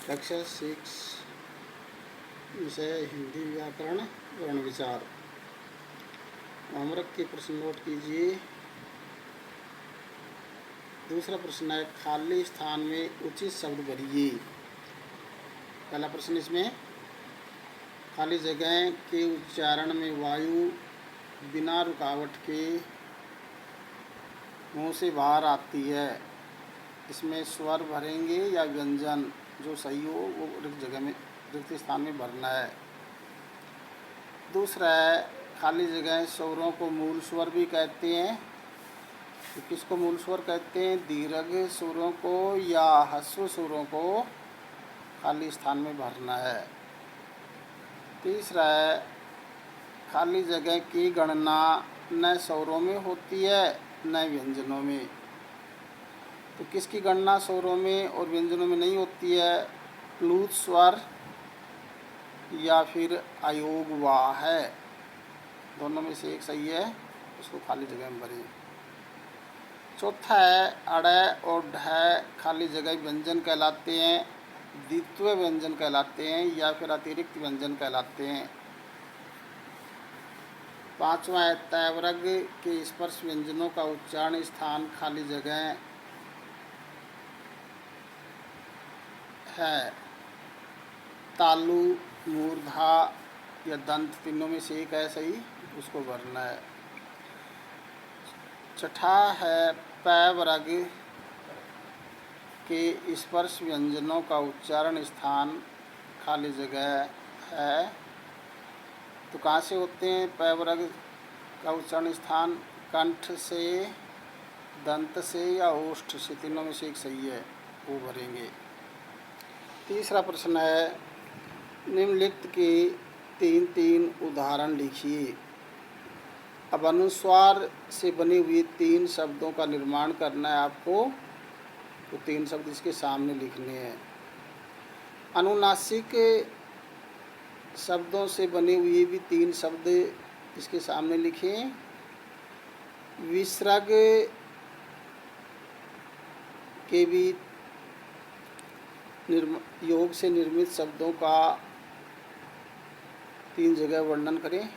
कक्षा 6 विषय हिंदी व्याकरण वर्ण विचार। होमवर्क के प्रश्न नोट कीजिए। दूसरा प्रश्न है, खाली स्थान में उचित शब्द भरिए। पहला प्रश्न इसमें, खाली जगह के उच्चारण में वायु बिना रुकावट के मुंह से बाहर आती है। इसमें स्वर भरेंगे या व्यंजन, जो सही हो वो रिक्त जगह में, रिक्त स्थान में भरना है। दूसरा है, खाली जगह स्वरों को मूल स्वर भी कहते हैं। तो किसको मूल स्वर कहते हैं? दीर्घ स्वरों को या ह्रस्व स्वरों को खाली स्थान में भरना है। तीसरा है, खाली जगह की गणना न स्वरों में होती है न व्यंजनों में। तो किसकी गणना स्वरों में और व्यंजनों में नहीं होती है? प्लुत स्वर या फिर अयोग वा है, दोनों में से एक सही है, उसको खाली जगह में भरें। चौथा है, अड़ और ढ खाली जगह व्यंजन कहलाते हैं, द्वित्व व्यंजन कहलाते हैं या फिर अतिरिक्त व्यंजन कहलाते हैं। पांचवा है, तैवर्ग के स्पर्श व्यंजनों का उच्चारण स्थान खाली जगह है। तालु, मूर्धा या दंत, तीनों में से एक है सही, उसको भरना है। छठा है, पैवर्ग के स्पर्श व्यंजनों का उच्चारण स्थान खाली जगह है। तो कहाँ से होते हैं पैवर्ग का उच्चारण स्थान? कंठ से, दंत से या ओष्ठ से, तीनों में से एक सही है, वो भरेंगे। तीसरा प्रश्न है, निम्नलिखित के तीन तीन उदाहरण लिखिए। अब अनुस्वार से बने हुए तीन शब्दों का निर्माण करना है आपको, तो तीन शब्द इसके सामने लिखने हैं। अनुनासिक शब्दों से बने हुए भी तीन शब्द इसके सामने लिखें। विसर्ग के भी योग से निर्मित शब्दों का तीन जगह वर्णन करें।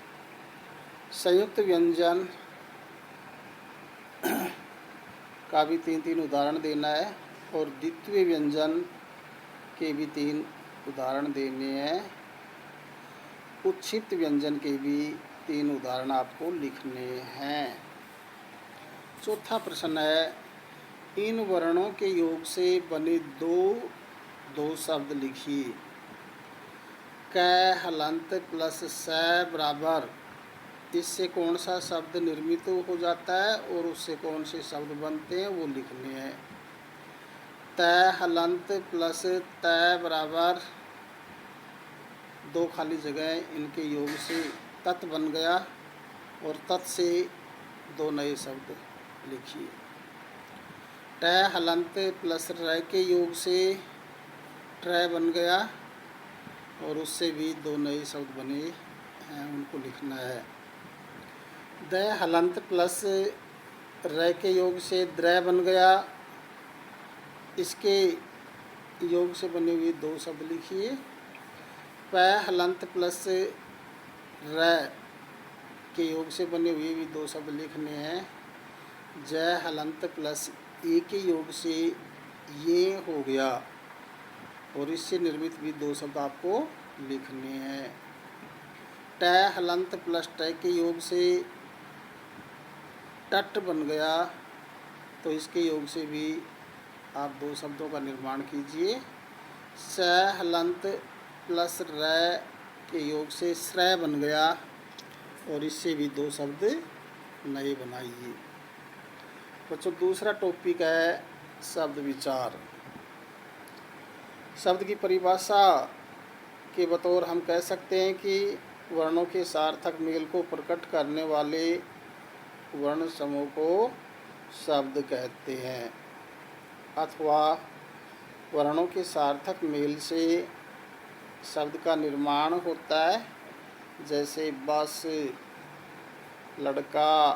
संयुक्त व्यंजन का भी तीन तीन उदाहरण देना है और द्वितीय व्यंजन के भी तीन उदाहरण देने हैं। उच्छित व्यंजन के भी तीन उदाहरण आपको लिखने हैं। चौथा प्रश्न है, इन वर्णों के योग से बने दो शब्द लिखिए। क हलंत प्लस स बराबर, इससे कौन सा शब्द निर्मित हो जाता है और उससे कौन से शब्द बनते हैं वो लिखने हैं। त हलंत प्लस त बराबर, दो खाली जगह, इनके योग से तत् बन गया और तत् से दो नए शब्द लिखिए। ट हलंत प्लस र के योग से ट्र बन गया और उससे भी दो नए शब्द बने हैं, उनको लिखना है। द हलंत प्लस र के योग से द्र बन गया, इसके योग से बने हुए दो शब्द लिखिए। प हलंत प्लस र के योग से बने हुए भी दो शब्द लिखने हैं। ज हलंत प्लस ए के योग से ये हो गया और इससे निर्मित भी दो शब्द आपको लिखने हैं। ट हलंत प्लस ट के योग से टट बन गया, तो इसके योग से भी आप दो शब्दों का निर्माण कीजिए। स हलंत प्लस र के योग से श्रय बन गया और इससे भी दो शब्द नए बनाइए। बच्चों, दूसरा टॉपिक है शब्द विचार। शब्द की परिभाषा के बतौर हम कह सकते हैं कि वर्णों के सार्थक मेल को प्रकट करने वाले वर्ण समूह को शब्द कहते हैं, अथवा वर्णों के सार्थक मेल से शब्द का निर्माण होता है, जैसे बस, लड़का,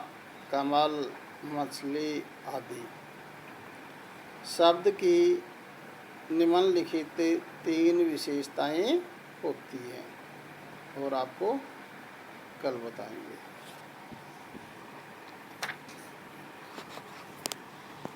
कमल, मछली आदि। शब्द की निम्नलिखित 3 विशेषताएं होती हैं और आपको कल बताएंगे।